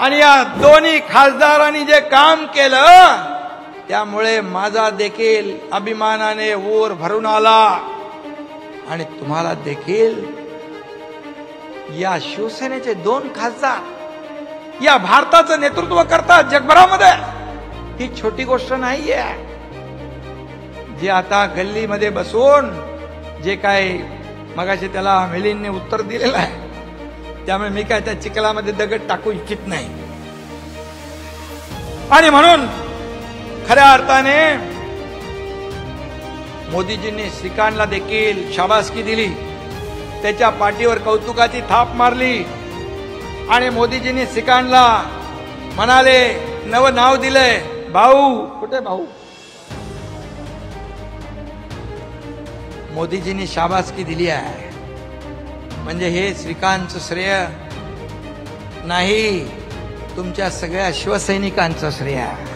आणि या दोन्ही खासदारांनी जे काम केलं त्यामुळे माझा देखील अभिमानाने ऊर भरून आला आणि तुम्हाला देखील या शिवसेनेचे 2 खासदार या भारताचं नेतृत्व करतात जगभरामध्ये, ही छोटी गोष्ट नाहीये. जे आता गल्लीमध्ये बसून जे काय मगाशी त्याला मिलिंदने उत्तर दिलेलं आहे, त्यामुळे मी काय त्या चिखलामध्ये दगड टाकू इच्छित नाही. आणि म्हणून खऱ्या अर्थाने मोदीजींनी श्रीकांतला देखील शाबासकी दिली, त्याच्या पाठीवर कौतुकाची थाप मारली आणि मोदीजींनी श्रीकांतला म्हणाले, नवं नाव दिलंय भाऊ. कुठे भाऊ? मोदीजींनी शाबासकी दिली आहे. म्हणजे हे श्रीकांतचं श्रेय नाही, तुमच्या सगळ्या शिवसैनिकांचं श्रेय आहे.